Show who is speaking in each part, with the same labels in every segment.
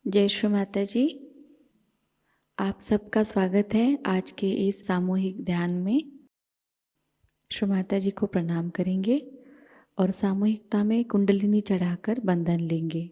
Speaker 1: जय श्री माता जी। आप सबका स्वागत है आज के इस सामूहिक ध्यान में। श्री माता जी को प्रणाम करेंगे और सामूहिकता में कुंडलिनी चढ़ाकर बंधन लेंगे।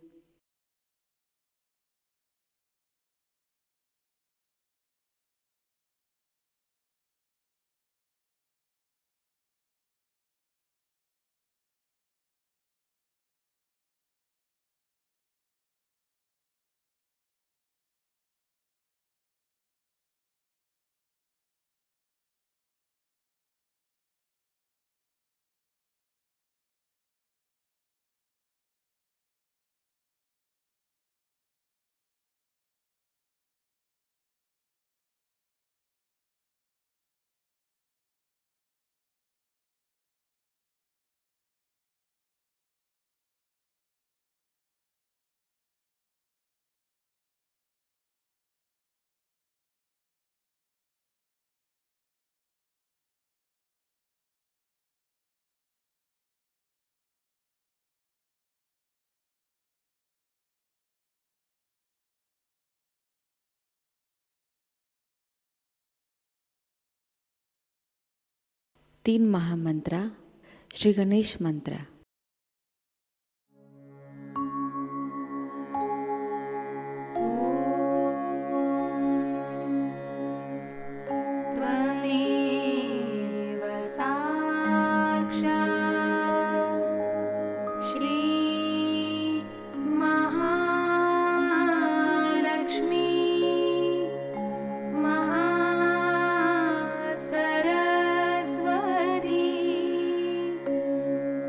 Speaker 1: तीन महामंत्रा श्री गणेश मंत्र।
Speaker 2: त्वमेव साक्षात् श्री महालक्ष्मी महासरस्वती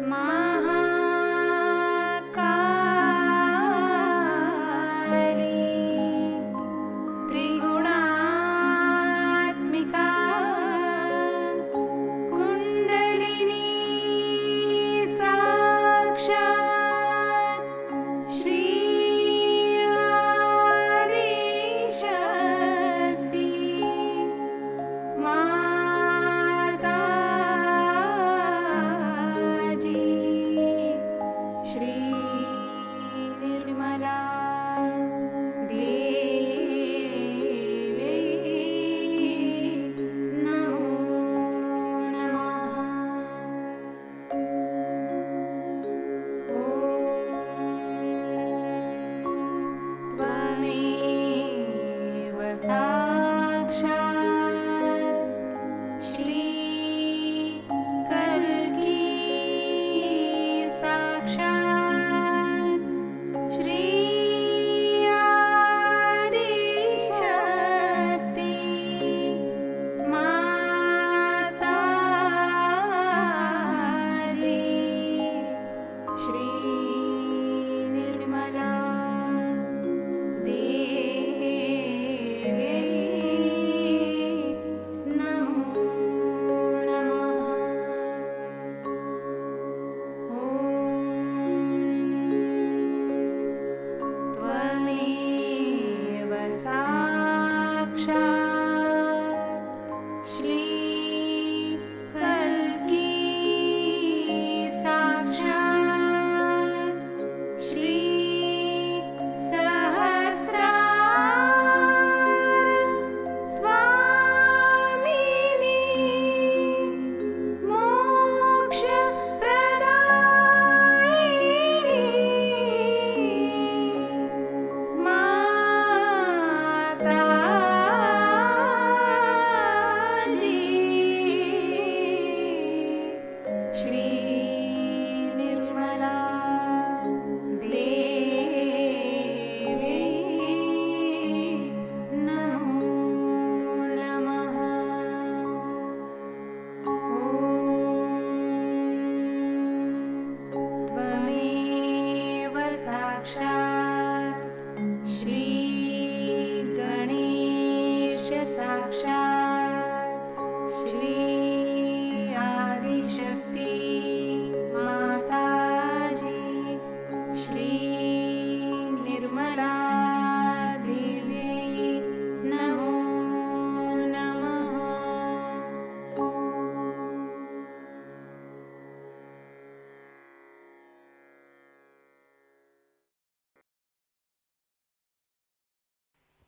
Speaker 2: मा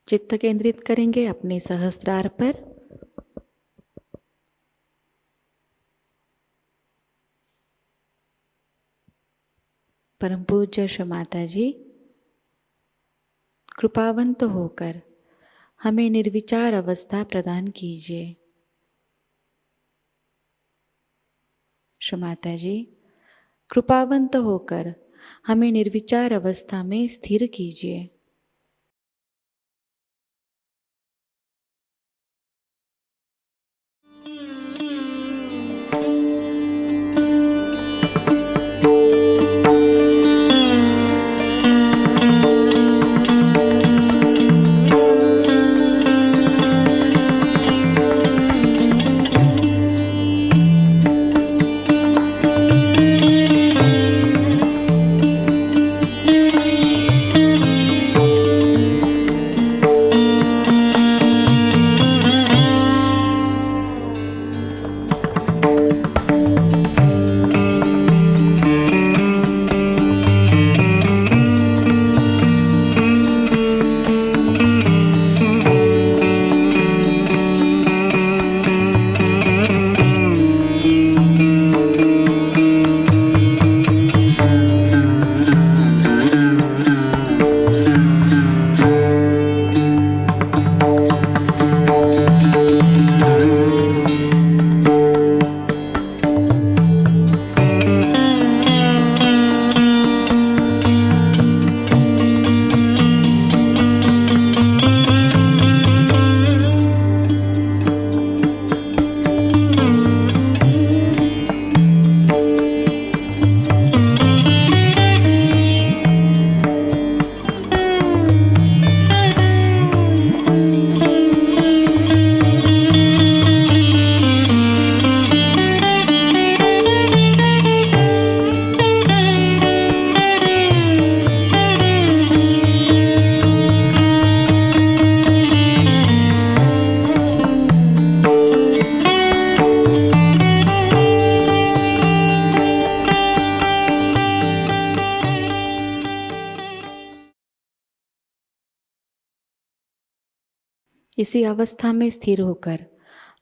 Speaker 1: चित्त केंद्रित करेंगे अपने सहस्त्रार पर। परम पूज्य श्री माताजी कृपावंत होकर हमें निर्विचार अवस्था प्रदान कीजिए। श्री माताजी कृपावंत होकर हमें निर्विचार अवस्था में स्थिर कीजिए। इसी अवस्था में स्थिर होकर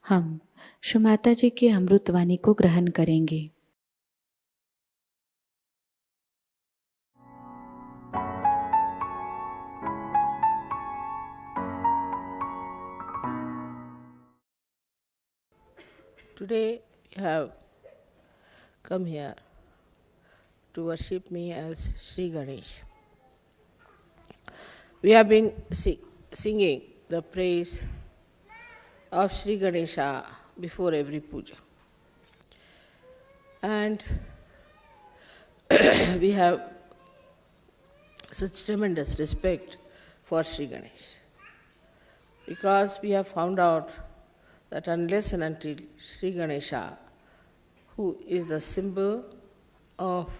Speaker 1: हम श्री माताजी की अमृतवाणी को ग्रहण करेंगे।
Speaker 3: Today you have come here to worship me as Shri Ganesh. We have been singing the praise of Shri Ganesha before every puja. And we have such tremendous respect for Shri Ganesh, because we have found out that unless and until Shri Ganesha, who is the symbol of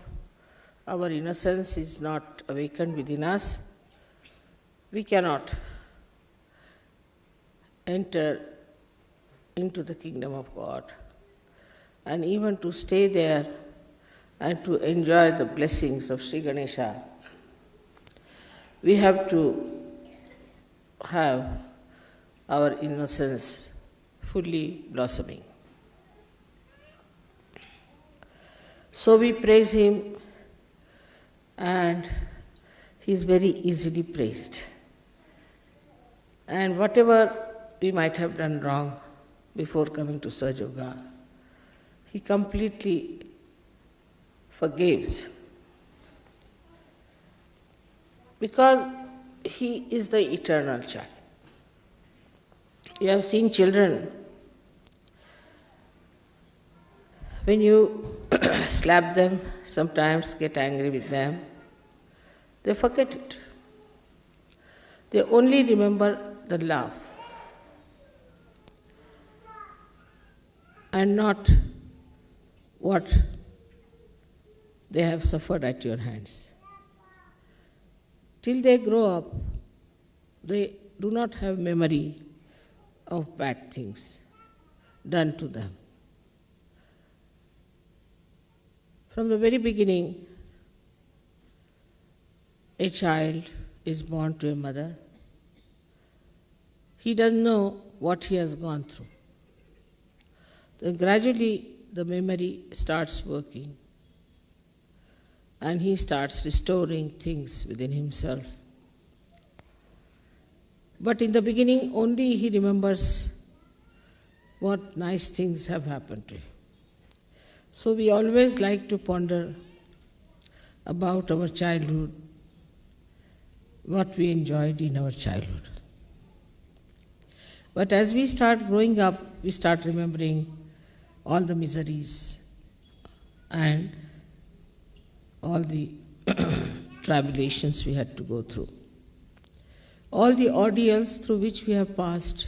Speaker 3: our innocence, is not awakened within us, we cannot enter into the kingdom of God. And even to stay there and to enjoy the blessings of Shri Ganesha, we have to have our innocence fully blossoming. So we praise him, and he is very easily praised. And whatever we might have done wrong before coming to Sahajayoga, he completely forgives, because he is the eternal child. You have seen children, when you slap them, sometimes get angry with them, they forget it. They only remember the love and not what they have suffered at your hands. Till they grow up, they do not have memory of bad things done to them. From the very beginning, a child is born to a mother, he doesn't know what he has gone through. Then gradually the memory starts working and he starts restoring things within himself. But in the beginning only he remembers what nice things have happened to him. So we always like to ponder about our childhood, what we enjoyed in our childhood. But as we start growing up, we start remembering all the miseries and all the tribulations we had to go through. All the ordeals through which we have passed,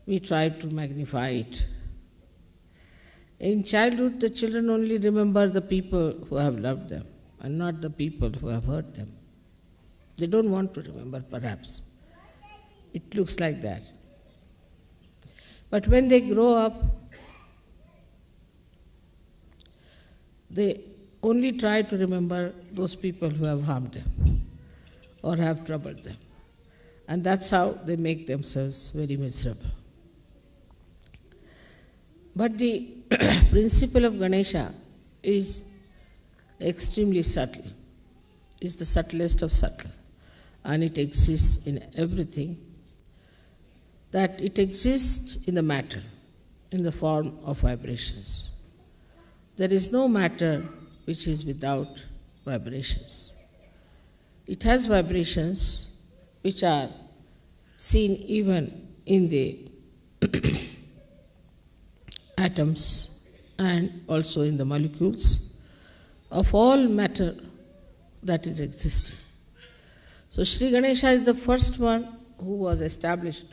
Speaker 3: we try to magnify it. In childhood, the children only remember the people who have loved them and not the people who have hurt them. They don't want to remember, perhaps. It looks like that. But when they grow up, they only try to remember those people who have harmed them or have troubled them. And that's how they make themselves very miserable. But the principle of Ganesha is extremely subtle. It's the subtlest of subtle. And it exists in everything. That it exists in the matter, in the form of vibrations. There is no matter which is without vibrations. It has vibrations which are seen even in the atoms and also in the molecules of all matter that is existing. So Shri Ganesha is the first one who was established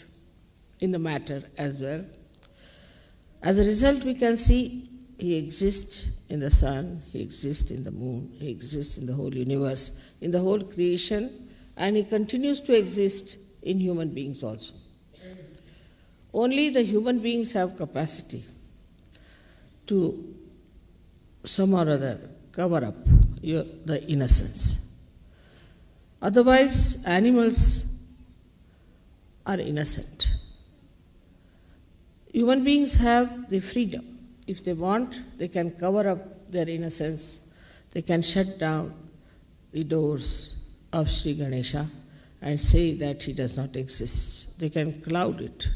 Speaker 3: in the matter as well. As a result, we can see he exists in the sun, he exists in the moon, he exists in the whole universe, in the whole creation, and he continues to exist in human beings also. Only the human beings have capacity to some or other cover up the innocence. Otherwise, animals are innocent. Human beings have the freedom. If they want, they can cover up their innocence. They can shut down the doors of Shri Ganesha and say that he does not exist. They can cloud it.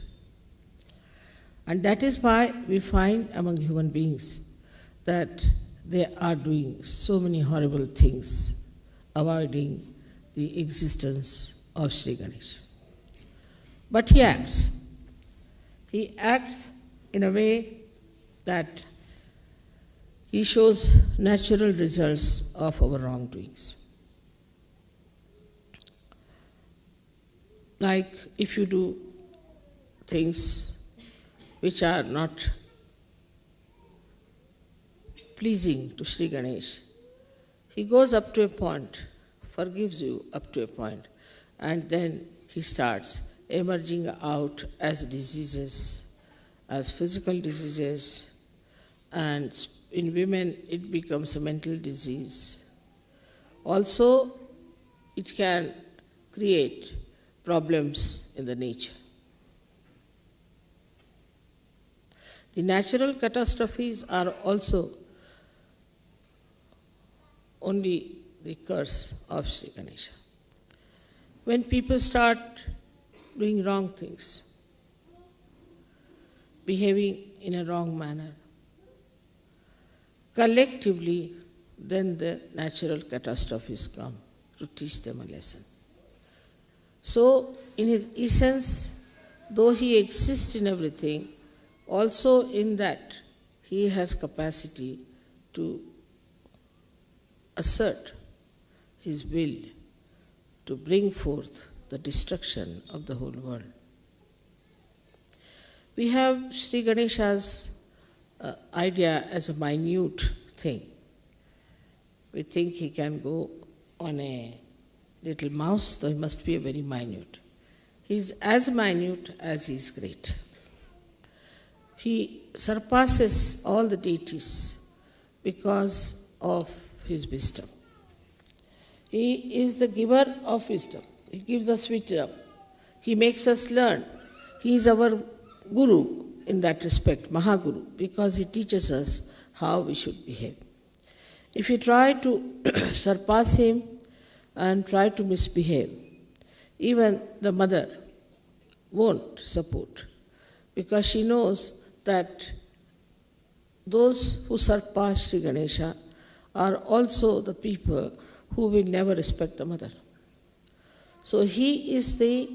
Speaker 3: And that is why we find among human beings that they are doing so many horrible things, avoiding the existence of Shri Ganesha. But he acts. He acts in a way that he shows natural results of our wrongdoings. Like if you do things which are not pleasing to Shri Ganesh, he goes up to a point, forgives you up to a point, and then he starts emerging out as diseases, as physical diseases, and in women it becomes a mental disease. Also, it can create problems in the nature. The natural catastrophes are also only the curse of Shri Ganesha. When people start doing wrong things, behaving in a wrong manner, collectively, then the natural catastrophes come to teach them a lesson. So, in his essence, though he exists in everything, also in that he has capacity to assert his will to bring forth the destruction of the whole world. We have Shri Ganesha's idea as a minute thing. We think he can go on a little mouse, though he must be a very minute. He is as minute as he is great. He surpasses all the deities because of his wisdom. He is the giver of wisdom. He gives us wisdom. He makes us learn. He is our guru in that respect, Mahaguru, because he teaches us how we should behave. If you try to surpass him and try to misbehave, even the mother won't support, because she knows that those who surpass Sri Ganesha are also the people who will never respect the mother. So he is the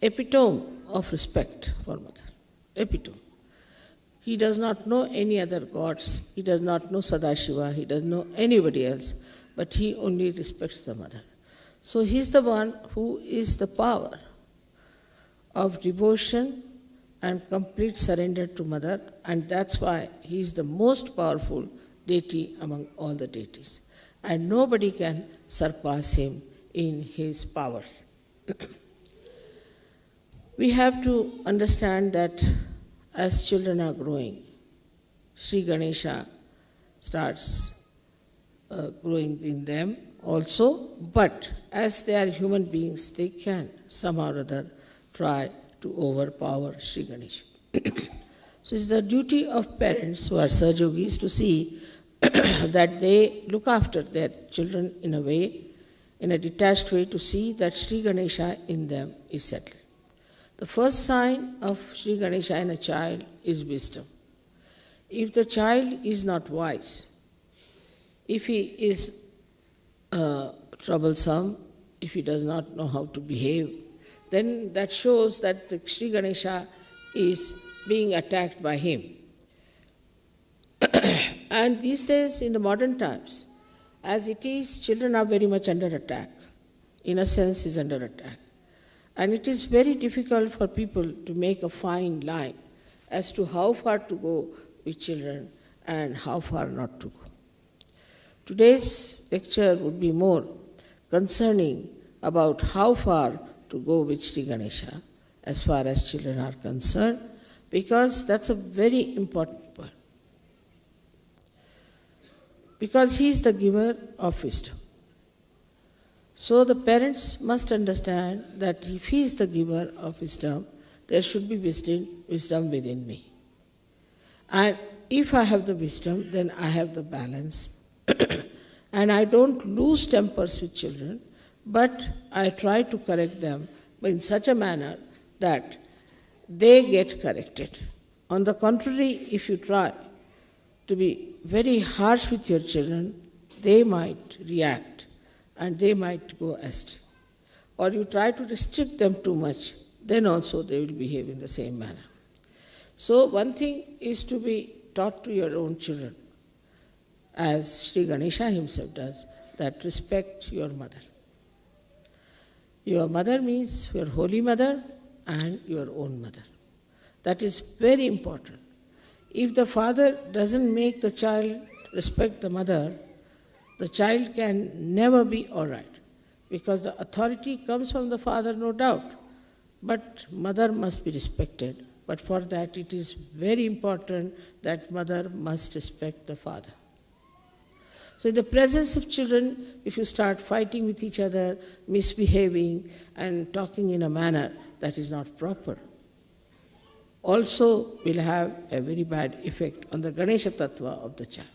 Speaker 3: epitome of respect for mother. Epitome. He does not know any other gods, he does not know Sadashiva, he doesn't know anybody else, but he only respects the mother. So he is the one who is the power of devotion and complete surrender to mother, and that's why he is the most powerful deity among all the deities. And nobody can surpass him in his power. We have to understand that as children are growing, Sri Ganesha starts growing in them also, but as they are human beings, they can somehow or other try to overpower Sri Ganesha. So it's the duty of parents who are Sahajogis to see that they look after their children in a way, in a detached way, to see that Sri Ganesha in them is settled. The first sign of Sri Ganesha in a child is wisdom. If the child is not wise, if he is troublesome, if he does not know how to behave, then that shows that the Sri Ganesha is being attacked by him. And these days, in the modern times, as it is, children are very much under attack. Innocence is under attack. And it is very difficult for people to make a fine line as to how far to go with children and how far not to go. Today's lecture would be more concerning about how far to go with Sri Ganesha as far as children are concerned, because that's a very important point. Because he is the giver of wisdom. So the parents must understand that if he is the giver of wisdom, there should be wisdom within me. And if I have the wisdom, then I have the balance. And I don't lose tempers with children, but I try to correct them in such a manner that they get corrected. On the contrary, if you try to be very harsh with your children, they might react and they might go astray. Or you try to restrict them too much, then also they will behave in the same manner. So one thing is to be taught to your own children, as Sri Ganesha himself does, that respect your mother. Your mother means your holy mother and your own mother. That is very important. If the father doesn't make the child respect the mother, the child can never be all right, because the authority comes from the father, no doubt, but mother must be respected. But for that, it is very important that mother must respect the father. So in the presence of children, if you start fighting with each other, misbehaving, and talking in a manner that is not proper, also will have a very bad effect on the Ganesha Tattva of the child.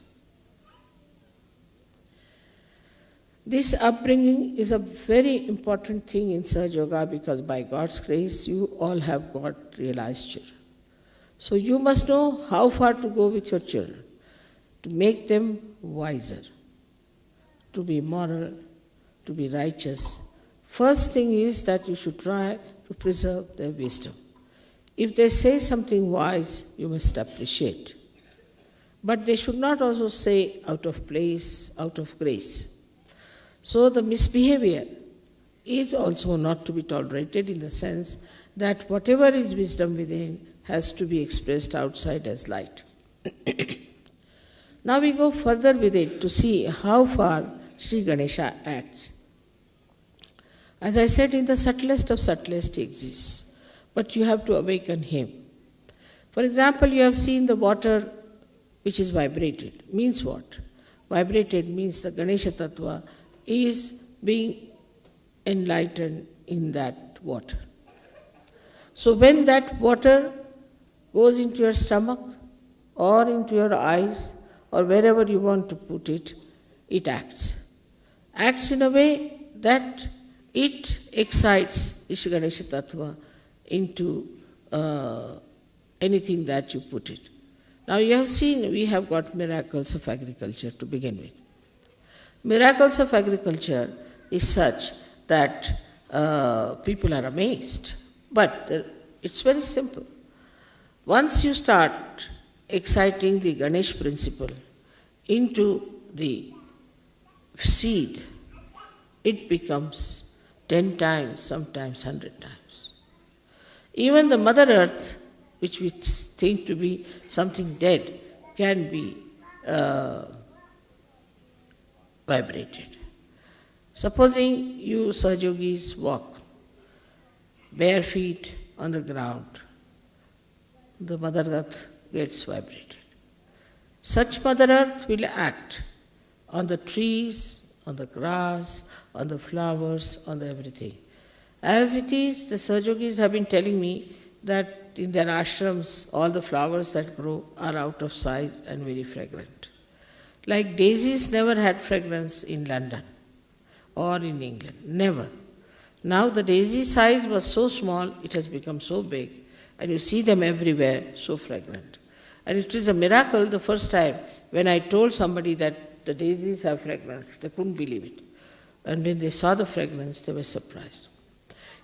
Speaker 3: This upbringing is a very important thing in Sahajayoga, because by God's grace, you all have got realized children. So you must know how far to go with your children, to make them wiser, to be moral, to be righteous. First thing is that you should try to preserve their wisdom. If they say something wise, you must appreciate. But they should not also say out of place, out of grace. So the misbehavior is also not to be tolerated, in the sense that whatever is wisdom within has to be expressed outside as light. Now we go further with it to see how far Sri Ganesha acts. As I said, in the subtlest of subtlest he exists, but you have to awaken him. For example, you have seen the water which is vibrated. Means what? Vibrated means the Ganesha Tattva is being enlightened in that water. So when that water goes into your stomach or into your eyes or wherever you want to put it, it acts. Acts in a way that it excites the Shri Ganesha Tattva into anything that you put it. Now you have seen we have got miracles of agriculture to begin with. Miracles of agriculture is such that people are amazed. But it's very simple. Once you start exciting the Ganesh principle into the seed, it becomes 10 times, sometimes 100 times. Even the Mother Earth, which we think to be something dead, can be vibrated. Supposing you Sahajogis walk bare feet on the ground, the Mother Earth gets vibrated. Such Mother Earth will act on the trees, on the grass, on the flowers, on the everything. As it is, the Sahajogis have been telling me that in their ashrams, all the flowers that grow are out of size and very fragrant. Like daisies never had fragrance in London or in England, never. Now the daisy size was so small, it has become so big, and you see them everywhere, so fragrant. And it is a miracle the first time when I told somebody that the daisies have fragrance, they couldn't believe it. And when they saw the fragrance, they were surprised.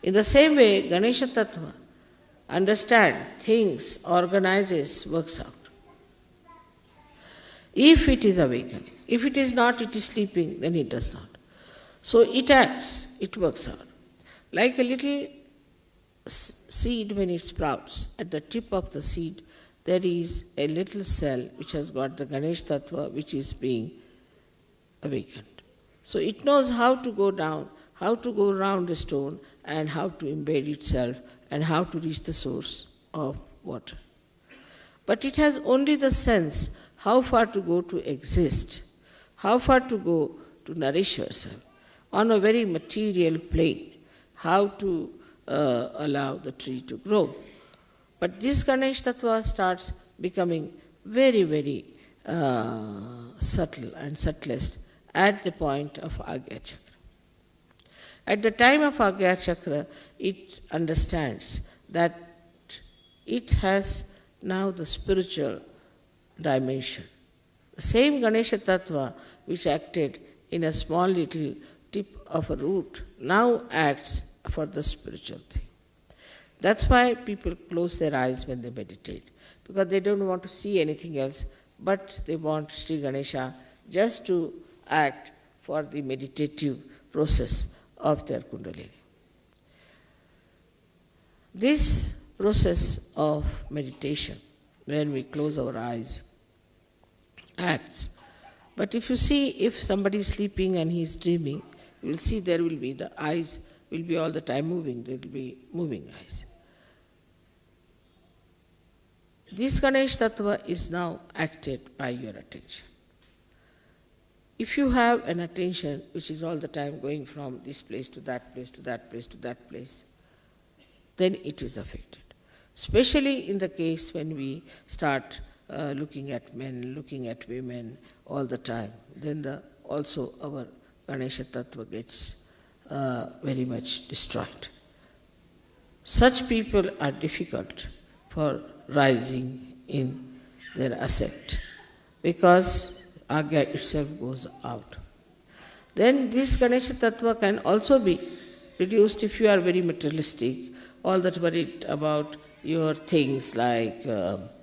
Speaker 3: In the same way, Ganesha Tattva understands things, organizes, works out. If it is awakened, if it is not, it is sleeping, then it does not. So it acts, it works out. Like a little seed when it sprouts, at the tip of the seed there is a little cell which has got the Ganesh Tattva which is being awakened. So it knows how to go down, how to go around the stone and how to embed itself and how to reach the source of water. But it has only the sense how far to go to exist, how far to go to nourish yourself on a very material plane, how to allow the tree to grow. But this Ganesh Tattva starts becoming very, very subtle and subtlest at the point of Agya Chakra. At the time of Agya Chakra, it understands that it has now the spiritual dimension. The same Ganesha Tattva which acted in a small little tip of a root now acts for the spiritual thing. That's why people close their eyes when they meditate, because they don't want to see anything else, but they want Shri Ganesha just to act for the meditative process of their Kundalini. This process of meditation, when we close our eyes, acts. But if you see, if somebody is sleeping and he is dreaming, you will see there will be the eyes will be all the time moving, there will be moving eyes. This Ganesh Tattva is now acted by your attention. If you have an attention which is all the time going from this place to that place, to that place, to that place, then it is affected. Especially in the case when we start looking at men, looking at women all the time, then also our Ganesha Tattva gets very much destroyed. Such people are difficult for rising in their ascent because Agya itself goes out. Then this Ganesha Tattva can also be reduced if you are very materialistic, all that worried about your things like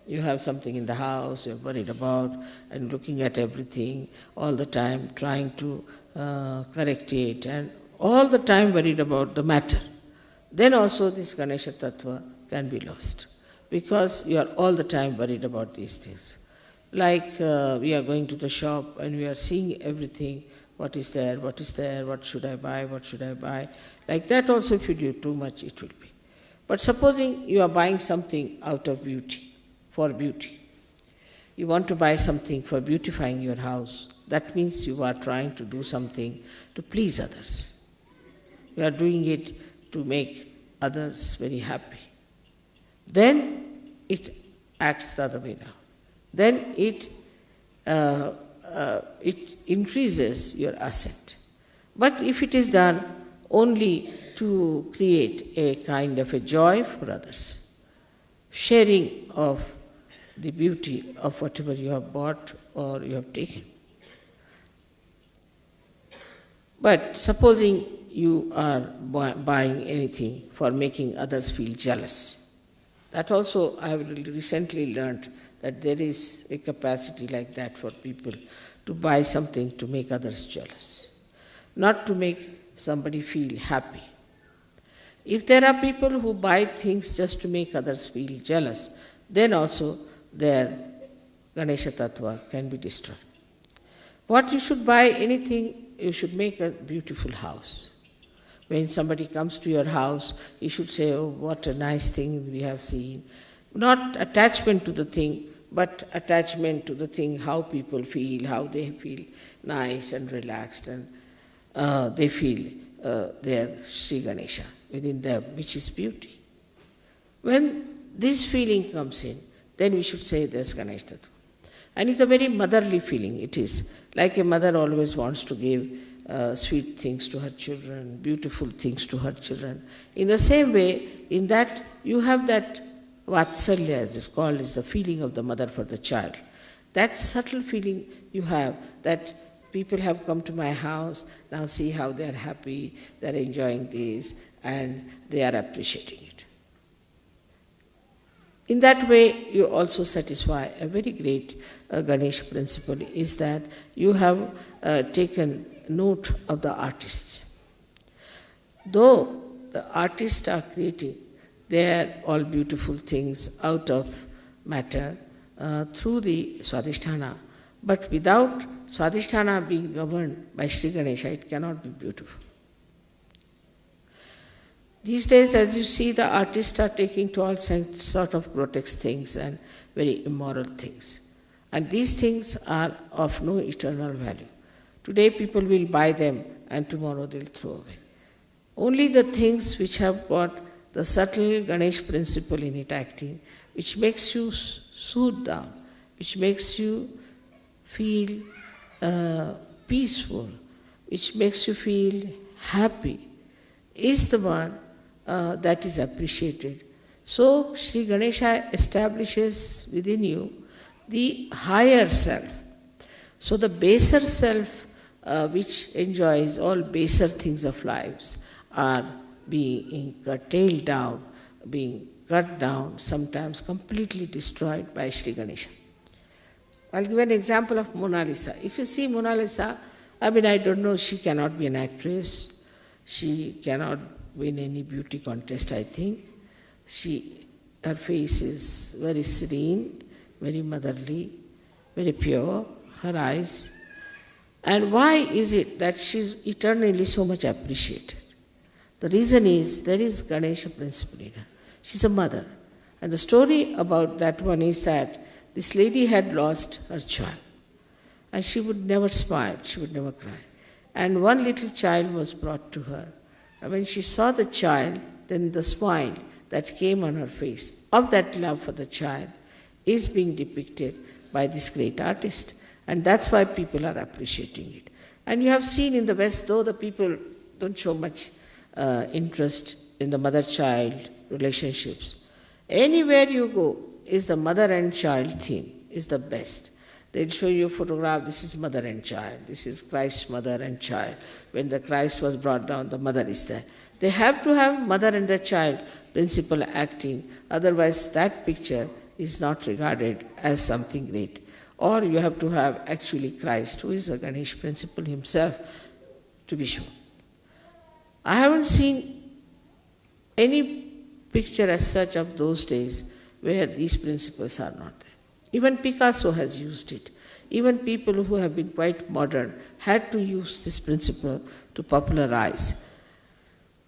Speaker 3: you have something in the house, you're worried about and looking at everything all the time, trying to correct it and all the time worried about the matter. Then also this Ganesha Tattva can be lost because you are all the time worried about these things. Like we are going to the shop and we are seeing everything, what is there, what should I buy, what should I buy. Like that also if you do too much it will be. But supposing you are buying something out of beauty, for beauty. You want to buy something for beautifying your house. That means you are trying to do something to please others. You are doing it to make others very happy. then it acts the other way around. Then it increases your ascent. But if it is done only to create a kind of a joy for others, sharing of the beauty of whatever you have bought or you have taken. But supposing you are buying anything for making others feel jealous, that also I have recently learned that there is a capacity like that for people to buy something to make others jealous, not to make somebody feel happy. If there are people who buy things just to make others feel jealous, then also their Ganesha Tattva can be destroyed. What you should buy anything, you should make a beautiful house. When somebody comes to your house, you should say, oh, what a nice thing we have seen. Not attachment to the thing, but attachment to the thing, how people feel, how they feel nice and relaxed, and they feel their Shri Ganesha within them, which is beauty. When this feeling comes in, then we should say there's Ganesha Tattva. And it's a very motherly feeling. It is like a mother always wants to give sweet things to her children, beautiful things to her children. In the same way, in that you have that Vatsalya, as it's called, is the feeling of the mother for the child. That subtle feeling you have, that people have come to my house, now see how they are happy, they are enjoying this, and they are appreciating it. In that way, you also satisfy a very great Ganesha principle, is that you have taken note of the artists. Though the artists are creating, they are all beautiful things out of matter through the Swadhisthana. But without Swadhisthana being governed by Shri Ganesha, it cannot be beautiful. These days, as you see, the artists are taking to all sort of grotesque things and very immoral things. And these things are of no eternal value. Today people will buy them and tomorrow they'll throw away. Only the things which have got the subtle Ganesh principle in it acting, which makes you soothe down, which makes you feel peaceful, which makes you feel happy, is the one that is appreciated. So Shri Ganesha establishes within you the higher self. So the baser self, which enjoys all baser things of lives, are being curtailed down, being cut down, sometimes completely destroyed by Shri Ganesha. I'll give an example of Mona Lisa. If you see Mona Lisa, I don't know, she cannot be an actress. She cannot win any beauty contest, I think. Her face is very serene, very motherly, very pure, her eyes. And why is it that she's eternally so much appreciated? The reason is there is Ganesha principle in her. She's a mother. And the story about that one is that this lady had lost her child. And she would never smile, she would never cry. And one little child was brought to her. And when she saw the child, then the smile that came on her face of that love for the child is being depicted by this great artist. And that's why people are appreciating it. And you have seen in the West, though the people don't show much interest in the mother-child relationships, anywhere you go is the mother and child theme is the best. They'll show you a photograph, this is mother and child, this is Christ's mother and child. When the Christ was brought down, the mother is there. They have to have mother and the child principle acting, otherwise that picture is not regarded as something great. Or you have to have actually Christ, who is a Ganesh principle himself, to be shown. I haven't seen any picture as such of those days where these principles are not there. Even Picasso has used it. Even people who have been quite modern had to use this principle to popularize.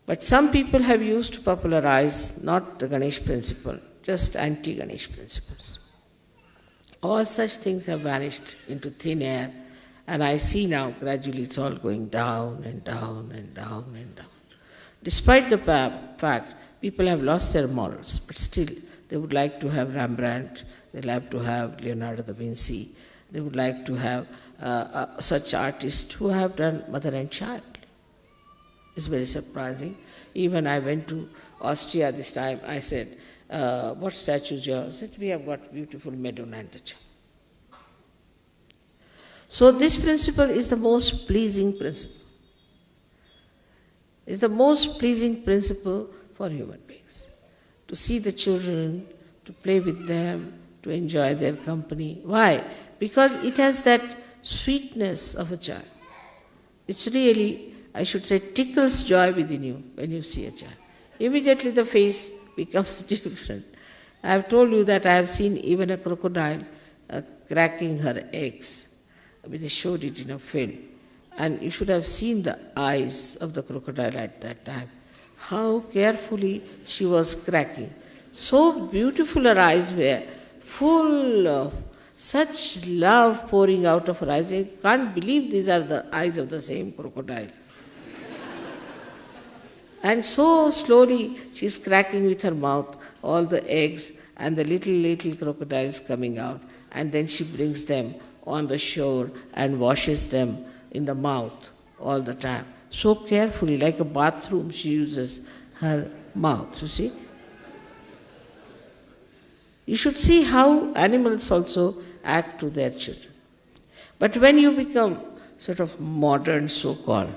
Speaker 3: But some people have used to popularize not the Ganesh principle, just anti-Ganesh principles. All such things have vanished into thin air, and I see now gradually it's all going down and down and down and down. Despite the fact people have lost their morals, but still They would like to have Rembrandt, they like to have Leonardo da Vinci, they would like to have such artists who have done mother and child. It's very surprising. Even I went to Austria this time, I said, what statues you have? I said, we have got beautiful Madonna and the Child. So this principle is the most pleasing principle. It's the most pleasing principle for human beings. To see the children, to play with them, to enjoy their company. Why? Because it has that sweetness of a child. It's really, I should say, tickles joy within you when you see a child. Immediately the face becomes different. I have told you that I have seen even a crocodile cracking her eggs. They showed it in a film. And you should have seen the eyes of the crocodile at that time. How carefully she was cracking. So beautiful her eyes were, full of such love pouring out of her eyes. I can't believe these are the eyes of the same crocodile. And so slowly she's cracking with her mouth all the eggs and the little crocodiles coming out. And then she brings them on the shore and washes them in the mouth all the time. So carefully, like a bathroom, she uses her mouth, you see. You should see how animals also act to their children. But when you become sort of modern, so-called,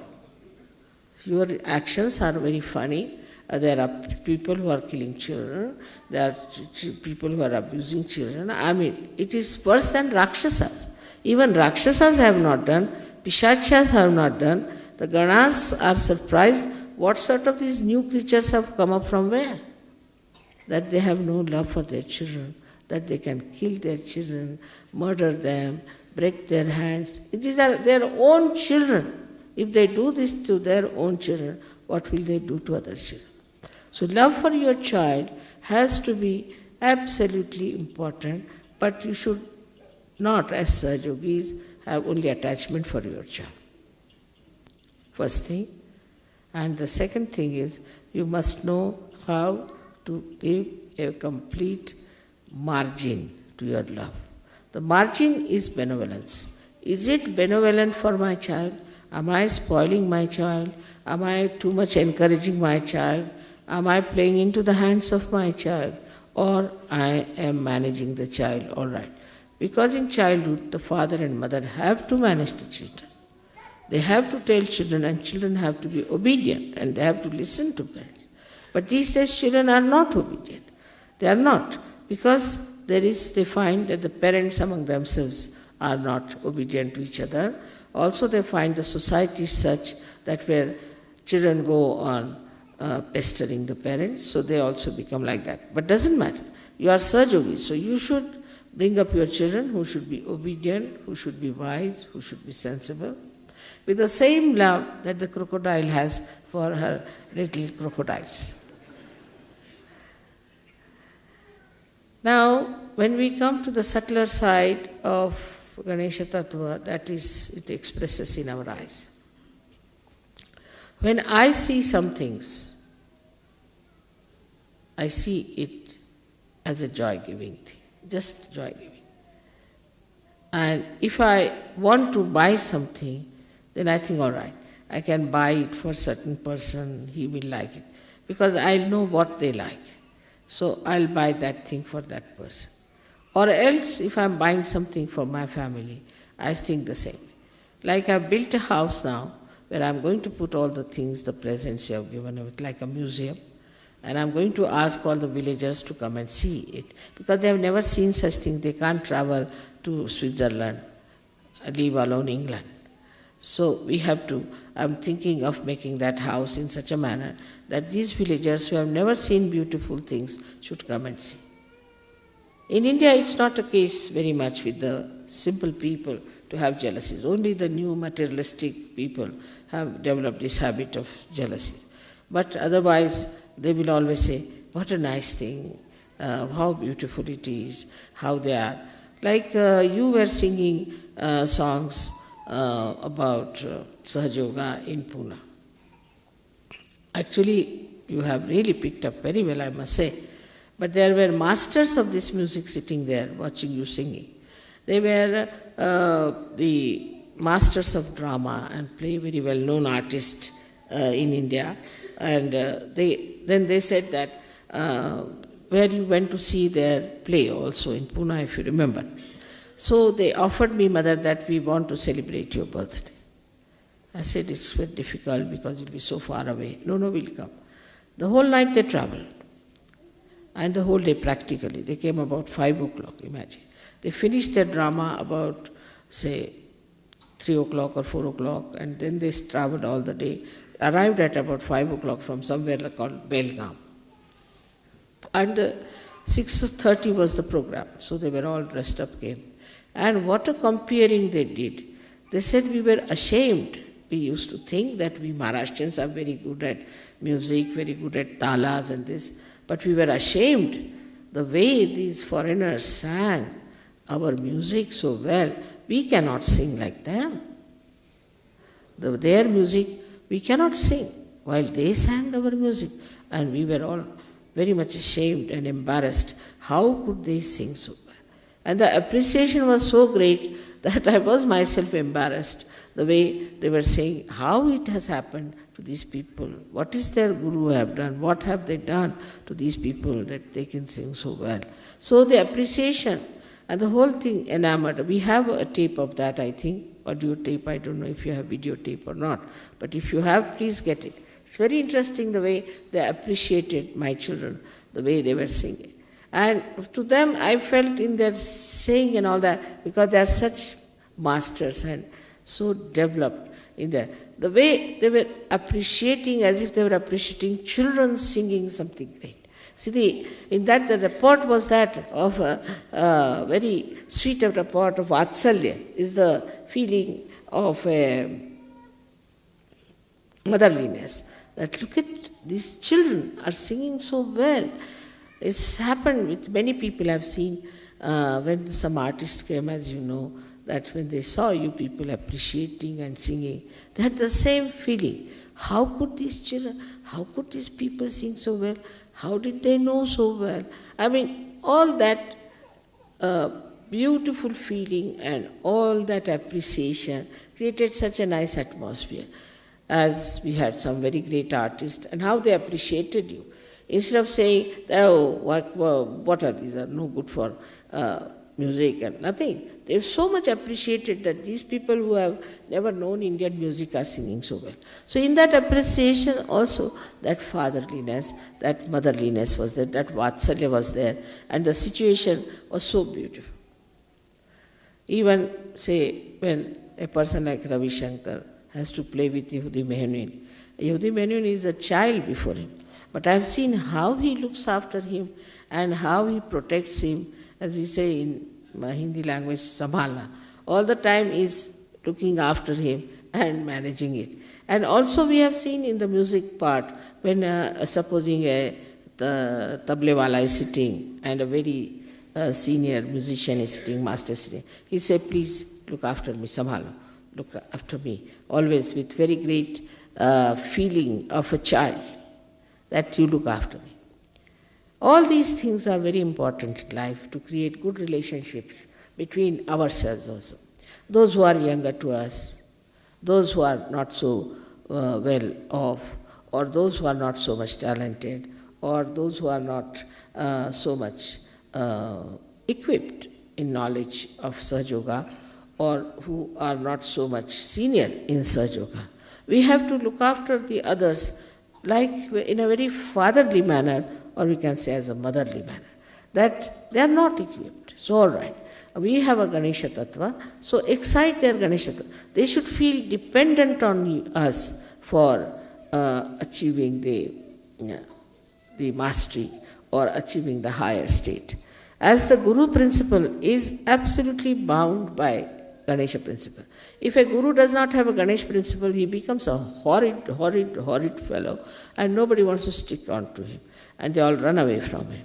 Speaker 3: your actions are very funny. There are people who are killing children. There are people who are abusing children. I mean, it is worse than Rakshasas. Even Rakshasas have not done. Pishachas have not done. The Ganas are surprised what sort of these new creatures have come up from where? That they have no love for their children, that they can kill their children, murder them, break their hands. It is their own children. If they do this to their own children, what will they do to other children? So love for your child has to be absolutely important, but you should not, as Sahajogis, have only attachment for your child. First thing. And the second thing is, you must know how to give a complete margin to your love. The margin is benevolence. Is it benevolent for my child? Am I spoiling my child? Am I too much encouraging my child? Am I playing into the hands of my child? Or I am managing the child all right? Because in childhood, the father and mother have to manage the children. They have to tell children, and children have to be obedient, and they have to listen to parents. But these days, children are not obedient. They are not, because they find that the parents among themselves are not obedient to each other. Also, they find the society such that where children go on pestering the parents, so they also become like that. But doesn't matter. You are Sahajogis, so you should bring up your children who should be obedient, who should be wise, who should be sensible, with the same love that the crocodile has for her little crocodiles. Now, when we come to the subtler side of Ganesha Tattva, that is, it expresses in our eyes. When I see some things, I see it as a joy-giving thing, just joy-giving. And if I want to buy something, then I think, all right, I can buy it for a certain person, he will like it. Because I'll know what they like. So I'll buy that thing for that person. Or else, if I'm buying something for my family, I think the same. Like I've built a house now, where I'm going to put all the things, the presents you have given with like a museum. And I'm going to ask all the villagers to come and see it. Because they have never seen such things. They can't travel to Switzerland, leave alone England. So we have to, I'm thinking of making that house in such a manner that these villagers who have never seen beautiful things should come and see. In India, it's not a case very much with the simple people to have jealousies. Only the new materialistic people have developed this habit of jealousy. But otherwise, they will always say, what a nice thing, how beautiful it is, how they are. Like you were singing songs about Sahajayoga in Pune. Actually, you have really picked up very well, I must say, But there were masters of this music sitting there watching you singing. They were the masters of drama and play very well-known artists in India. And then they said that where you went to see their play also in Pune, if you remember. So they offered me, Mother, that we want to celebrate your birthday. I said, it's very difficult because you'll be so far away. No, we'll come. The whole night they traveled. And the whole day practically. They came about 5 o'clock, imagine. They finished their drama about, say, 3 o'clock or 4 o'clock, and then they traveled all the day. Arrived at about 5 o'clock from somewhere called Belgaum. And 6:30 was the program, so they were all dressed up, came. And what a comparing they did. They said we were ashamed. We used to think that we Maharashtrians are very good at music, very good at talas and this, but we were ashamed the way these foreigners sang our music so well. We cannot sing like them. Their music, we cannot sing, while they sang our music. And we were all very much ashamed and embarrassed. How could they sing so well? And the appreciation was so great that I was myself embarrassed, the way they were saying how it has happened to these people. What is their guru have done? What have they done to these people that they can sing so well? So the appreciation and the whole thing enamored. We have a tape of that, I think, audio tape. I don't know if you have video tape or not. But if you have, please get it. It's very interesting the way they appreciated my children, the way they were singing. And to them, I felt in their saying and all that, because they are such masters and so developed in there. The way they were appreciating, as if they were appreciating children singing something great. See, in that the report was that of a very sweet report of Vatsalya, is the feeling of motherliness. That look at these children are singing so well. It's happened with many people I've seen when some artist came, as you know, that when they saw you people appreciating and singing, they had the same feeling. How could these children, how could these people sing so well? How did they know so well? I mean, all that beautiful feeling and all that appreciation created such a nice atmosphere. As we had some very great artists, and how they appreciated you. Instead of saying, oh, what are these, are no good for music and nothing. They've so much appreciated that these people who have never known Indian music are singing so well. So in that appreciation also, that fatherliness, that motherliness was there, that Vatsalya was there, and the situation was so beautiful. Even, say, when a person like Ravi Shankar has to play with Yehudi Menuhin. Yehudi Menuhin is a child before him. But I've seen how he looks after him and how he protects him, as we say in Hindi language, Sambhalna. All the time is looking after him and managing it. And also we have seen in the music part, when supposing a tablewala is sitting and a very senior musician is sitting, master sitting, he say, please look after me, Sambhalna. Look after me, always with very great feeling of a child, that you look after me. All these things are very important in life to create good relationships between ourselves also. Those who are younger to us, those who are not so well off, or those who are not so much talented, or those who are not so much equipped in knowledge of Sahajayoga, or who are not so much senior in Sahajayoga. We have to look after the others like in a very fatherly manner, or we can say as a motherly manner, that they are not equipped. So all right, we have a Ganesha Tattva, so excite their Ganesha Tattva. They should feel dependent on us for achieving the mastery or achieving the higher state. As the Guru principle is absolutely bound by Ganesha principle. If a Guru does not have a Ganesha principle, he becomes a horrid fellow, and nobody wants to stick on to him, and they all run away from him.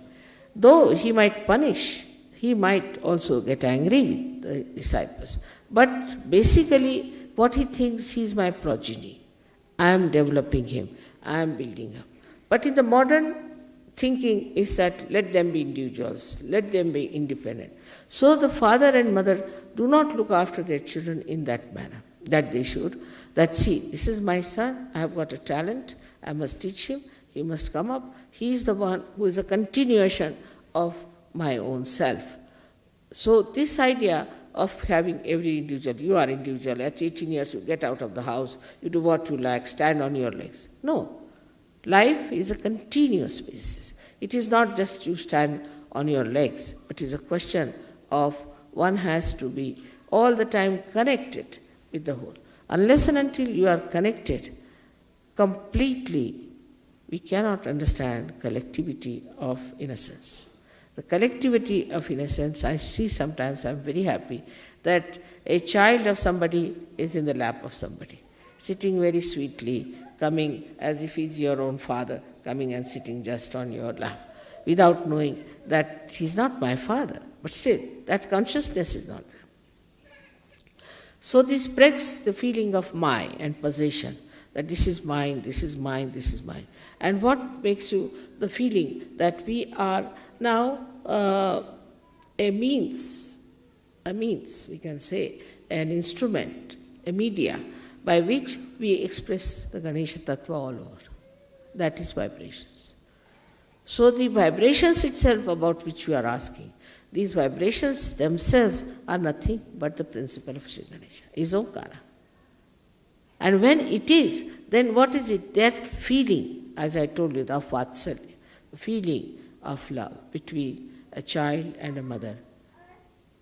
Speaker 3: Though he might punish, he might also get angry with the disciples. But basically, what he thinks, he is my progeny. I am developing him, I am building him. But in the modern thinking is that let them be individuals, let them be independent. So the father and mother do not look after their children in that manner, that they should. That see, this is my son, I have got a talent, I must teach him, he must come up. He is the one who is a continuation of my own self. So this idea of having every individual, you are individual, at 18 years you get out of the house, you do what you like, stand on your legs. No. Life is a continuous basis. It is not just you stand on your legs, but it is a question of one has to be all the time connected with the whole. Unless and until you are connected completely, we cannot understand collectivity of innocence. The collectivity of innocence, I see sometimes, I am very happy that a child of somebody is in the lap of somebody, sitting very sweetly, coming as if he's your own father, coming and sitting just on your lap, without knowing that he's not my father. But still, that consciousness is not there. So this breaks the feeling of my and possession, that this is mine, this is mine, this is mine. And what makes you the feeling that we are now a means, we can say, an instrument, a media, by which we express the Ganesha Tattva all over. That is vibrations. So the vibrations itself about which you are asking, these vibrations themselves are nothing but the principle of Shri Ganesha, is Omkara. And when it is, then what is it? That feeling, as I told you, of Vatsalya, the feeling of love between a child and a mother.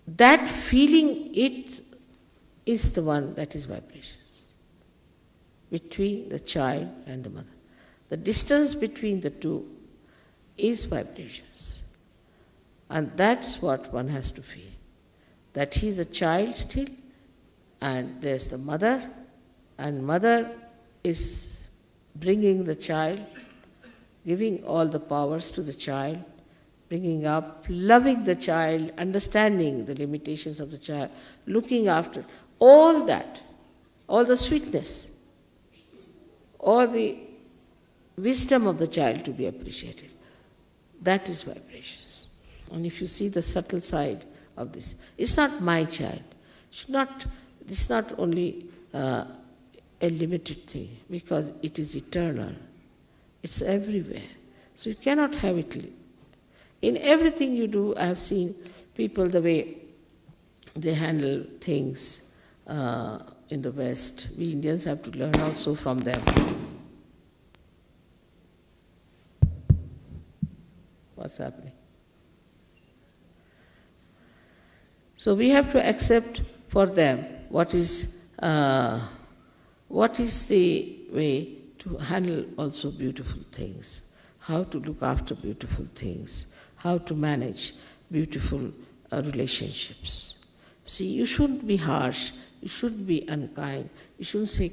Speaker 3: That feeling, it is the one that is vibrations between the child and the mother. The distance between the two is vibrations. And that's what one has to feel. That he is a child still, and there's the mother, and mother is bringing the child, giving all the powers to the child, bringing up, loving the child, understanding the limitations of the child, looking after all that, all the sweetness, all the wisdom of the child to be appreciated. That is vibrations. And if you see the subtle side of this, it's not my child. This is not only a limited thing, because it is eternal. It's everywhere. So you cannot have it. In everything you do, I have seen people, the way they handle things in the West. We Indians have to learn also from them. What's happening? So we have to accept for them what is the way to handle also beautiful things, how to look after beautiful things, how to manage beautiful relationships. See, you shouldn't be harsh, you shouldn't be unkind, you shouldn't say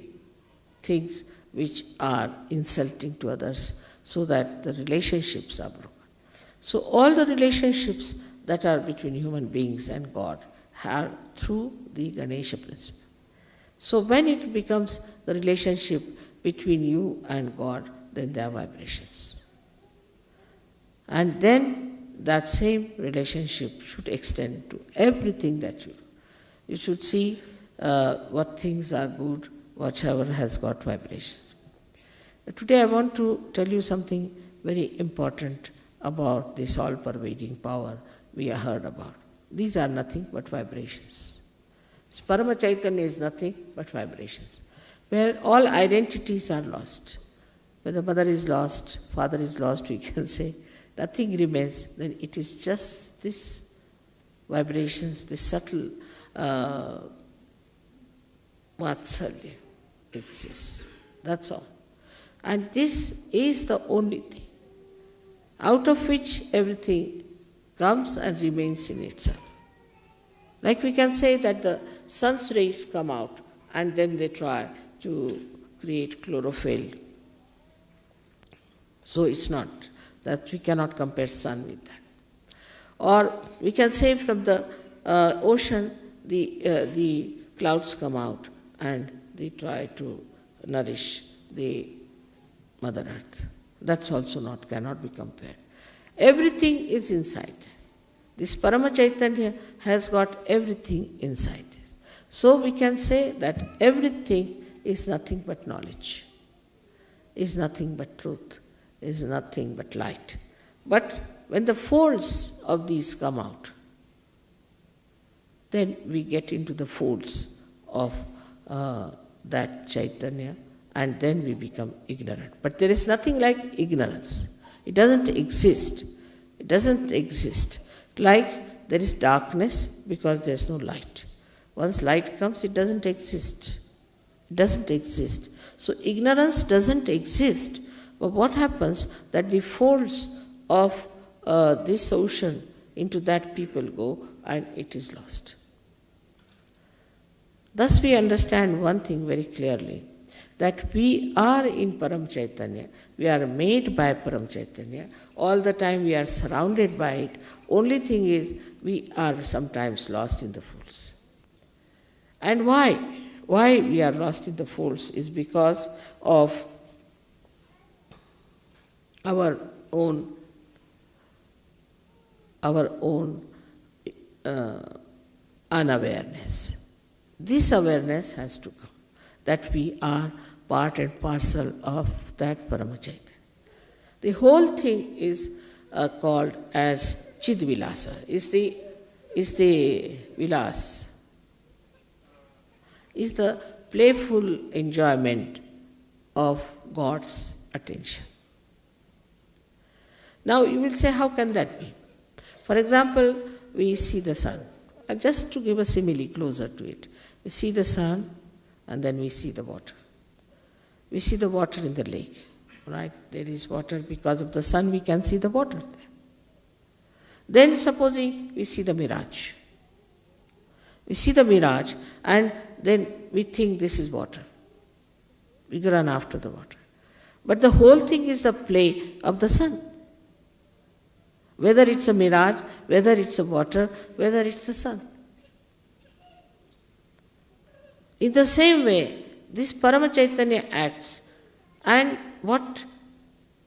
Speaker 3: things which are insulting to others so that the relationships are broken. So all the relationships that are between human beings and God are through the Ganesha principle. So when it becomes the relationship between you and God, then there are vibrations. And then that same relationship should extend to everything that you do. You should see what things are good, whatever has got vibrations. But today I want to tell you something very important about this all-pervading power we have heard about. These are nothing but vibrations. Parama Chaitanya is nothing but vibrations, where all identities are lost. When the mother is lost, father is lost, we can say, nothing remains, then it is just this vibrations, this subtle vatsalya exists. That's all. And this is the only thing, out of which everything comes and remains in itself. Like we can say that the sun's rays come out and then they try to create chlorophyll. So it's not, that we cannot compare sun with that. Or we can say from the ocean, the clouds come out and they try to nourish the Mother Earth. That's also cannot be compared. Everything is inside. This Parama Chaitanya has got everything inside. So we can say that everything is nothing but knowledge, is nothing but truth, is nothing but light. But when the folds of these come out, then we get into the folds of that Chaitanya, and then we become ignorant. But there is nothing like ignorance. It doesn't exist. It doesn't exist. Like there is darkness because there is no light. Once light comes, it doesn't exist. It doesn't exist. So ignorance doesn't exist. But what happens that the folds of this ocean, into that people go and it is lost. Thus we understand one thing very clearly, that we are in Param Chaitanya, we are made by Param Chaitanya, all the time we are surrounded by it. Only thing is, we are sometimes lost in the folds. And why? Why we are lost in the folds is because of our own unawareness. This awareness has to come, that we are part and parcel of that Parama Chaitanya. The whole thing is called as Chidvilasa, is the vilas, is the playful enjoyment of God's attention. Now you will say, how can that be? For example, we see the sun. And just to give a simile closer to it, we see the sun and then we see the water. We see the water in the lake, right? There is water because of the sun, we can see the water there. Then supposing we see the mirage. We see the mirage and then we think this is water. We run after the water. But the whole thing is the play of the sun. Whether it's a mirage, whether it's a water, whether it's the sun. In the same way, this Parama Chaitanya acts, and what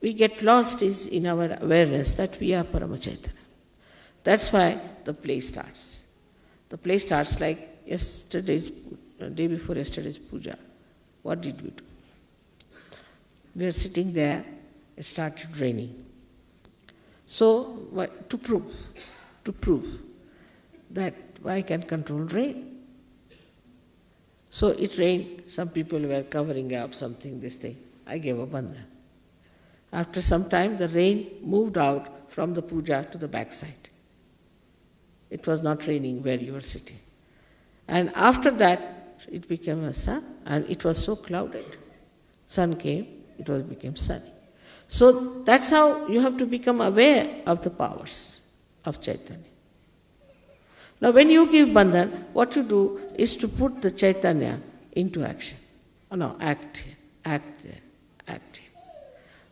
Speaker 3: we get lost is in our awareness that we are Parama Chaitanya. That's why the play starts. The play starts like day before yesterday's puja. What did we do? We were sitting there, it started raining. So, to prove that I can control rain. So it rained, some people were covering up something, this thing. I gave a bandhan. After some time, the rain moved out from the puja to the backside. It was not raining where you were sitting. And after that, it became a sun, and it was so clouded. Sun came, it became sunny. So that's how you have to become aware of the powers of Chaitanya. Now when you give bandhan, what you do is to put the Chaitanya into action. Act here, act there, act here.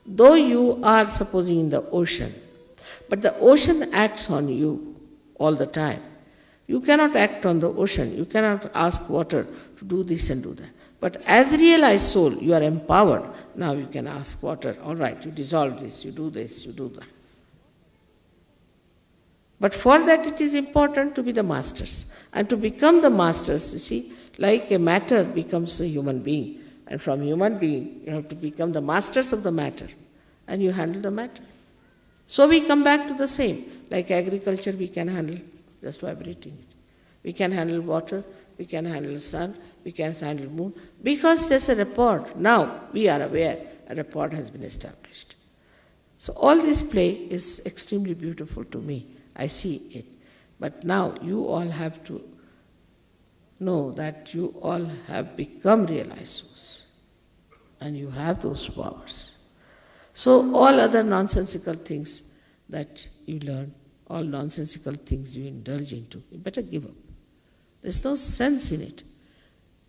Speaker 3: Though you are supposing in the ocean, but the ocean acts on you all the time. You cannot act on the ocean, you cannot ask water to do this and do that. But as realized soul, you are empowered. Now you can ask water, all right, you dissolve this, you do that. But for that it is important to be the masters. And to become the masters, you see, like a matter becomes a human being. And from human being, you have to become the masters of the matter. And you handle the matter. So we come back to the same. Like agriculture, we can handle just vibrating it. We can handle water, we can handle sun, we can handle moon. Because there's a rapport. Now we are aware a rapport has been established. So all this play is extremely beautiful to me. I see it. But now you all have to know that you all have become realized souls. And you have those powers. So all other nonsensical things that you learn, all nonsensical things you indulge into, you better give up. There's no sense in it.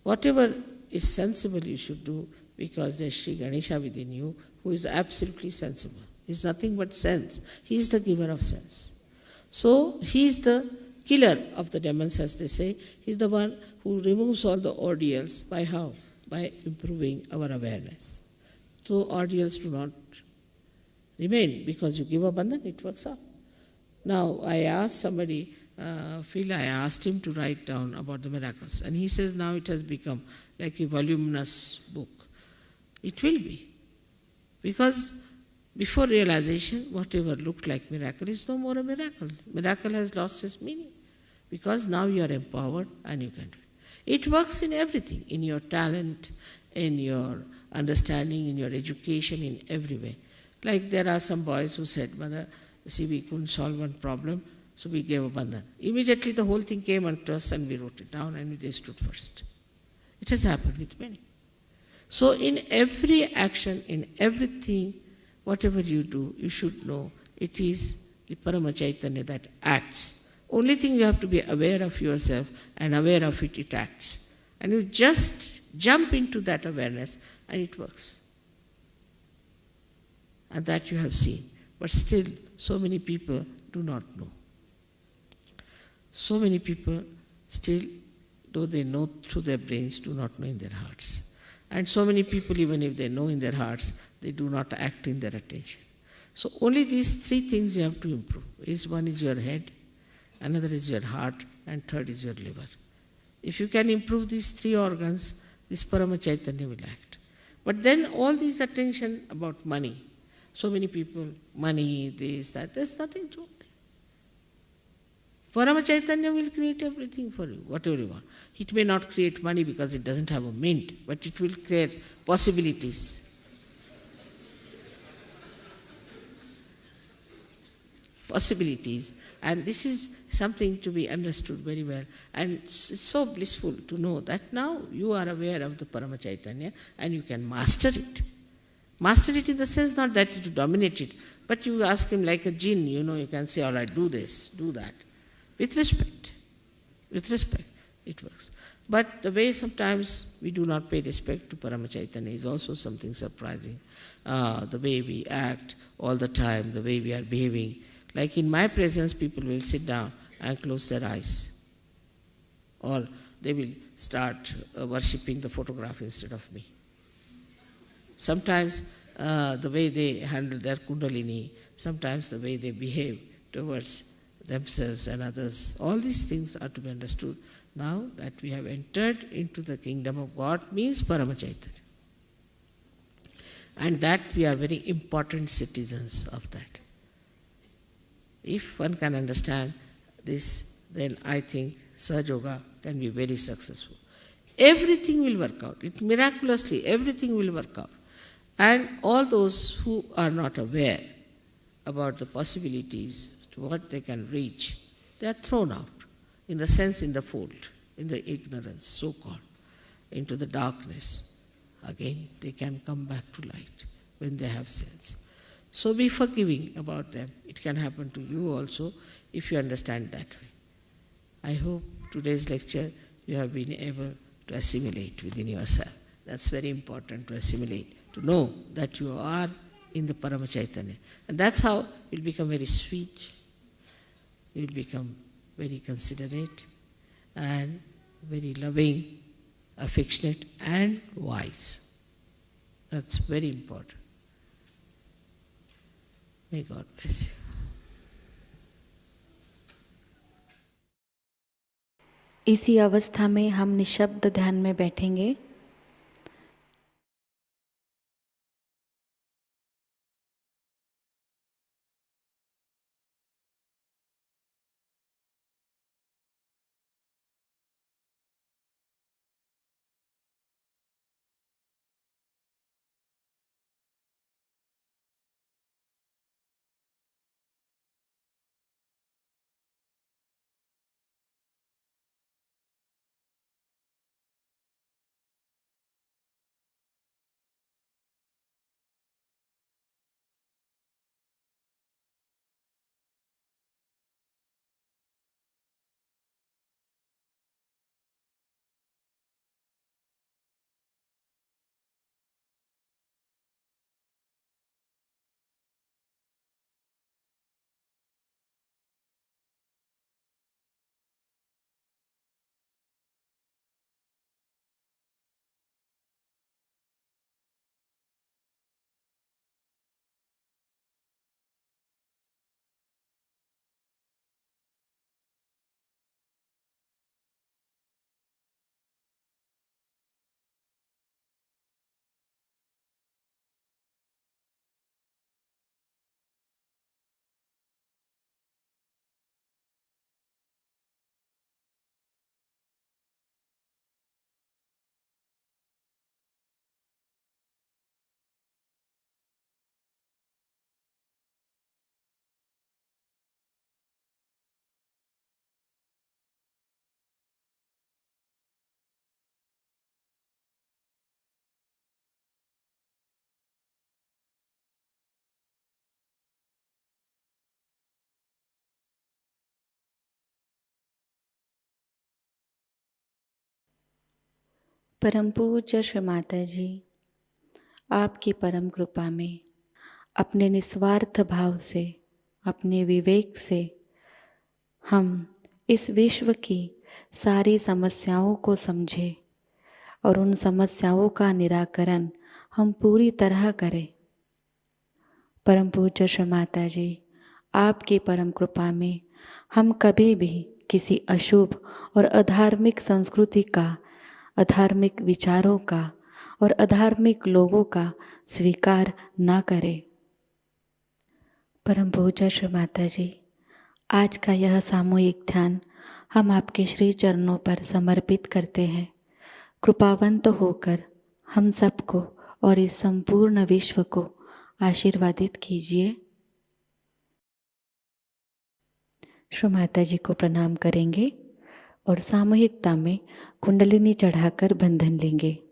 Speaker 3: Whatever is sensible you should do, because there's Shri Ganesha within you who is absolutely sensible. He's nothing but sense. He's the giver of sense. So he's the killer of the demons, as they say. He's the one who removes all the ordeals. By how? By improving our awareness. So ordeals do not remain, because you give a bandhan, it works out. Now, I asked somebody, Phil, I asked him to write down about the miracles, and he says now it has become like a voluminous book. It will be. Because before realization, whatever looked like miracle is no more a miracle. Miracle has lost its meaning. Because now you are empowered and you can do it. It works in everything, in your talent, in your understanding, in your education, in every way. Like there are some boys who said, Mother, see, we couldn't solve one problem, so we gave a bandhan. Immediately the whole thing came unto us and we wrote it down and they stood first. It has happened with many. So in every action, in everything, whatever you do, you should know it is the Parama Chaitanya that acts. Only thing you have to be aware of yourself, and aware of it, it acts. And you just jump into that awareness and it works. And that you have seen. But still, so many people do not know. So many people still, though they know through their brains, do not know in their hearts. And so many people, even if they know in their hearts, they do not act in their attention. So only these three things you have to improve. One is your head, another is your heart, and third is your liver. If you can improve these three organs, this Parama Chaitanya will act. But then all this attention about money, so many people, money, this, that, there's nothing to it. Parama Chaitanya will create everything for you, whatever you want. It may not create money because it doesn't have a mint, but it will create possibilities. Possibilities. And this is something to be understood very well. And it's so blissful to know that now you are aware of the Parama Chaitanya and you can master it. Master it in the sense not that you dominate it, but you ask him like a jinn, you can say, all right, do this, do that. With respect. With respect, it works. But the way sometimes we do not pay respect to Parama Chaitanya is also something surprising. The way we act all the time, the way we are behaving. Like in my presence, people will sit down and close their eyes. Or they will start worshipping the photograph instead of me. Sometimes the way they handle their kundalini, sometimes the way they behave towards themselves and others, all these things are to be understood. Now that we have entered into the kingdom of God means Parama Chaitanya. And that we are very important citizens of that. If one can understand this, then I think Sahajayoga can be very successful. Everything will work out. Miraculously, everything will work out. And all those who are not aware about the possibilities to what they can reach, they are thrown out, in the sense in the fold, in the ignorance, so-called, into the darkness. Again, they can come back to light when they have sense. So be forgiving about them. It can happen to you also if you understand that way. I hope today's lecture you have been able to assimilate within yourself. That's very important, to assimilate, to know that you are in the Parama Chaitanya. And that's how you'll become very sweet, you'll become very considerate and very loving, affectionate and wise. That's very important. May God bless you.
Speaker 1: इसी अवस्था में हम निशब्द ध्यान में बैठेंगे। परम पूज्य श्री माता जी, आपकी परम कृपा में अपने निस्वार्थ भाव से, अपने विवेक से हम इस विश्व की सारी समस्याओं को समझें और उन समस्याओं का निराकरण हम पूरी तरह करें। परम पूज्य श्री माता जी, आपकी परम कृपा में हम कभी भी किसी अशुभ और अधार्मिक संस्कृति का, अधार्मिक विचारों का और अधार्मिक लोगों का स्वीकार ना करें। परम पूज्य श्री माता जी, आज का यह सामूहिक ध्यान हम आपके श्री चरणों पर समर्पित करते हैं। कृपावंत होकर हम सबको और इस संपूर्ण विश्व को आशीर्वादित कीजिए। श्री माता जी को प्रणाम करेंगे और सामूहिकता में कुंडलिनी चढ़ाकर बंधन लेंगे।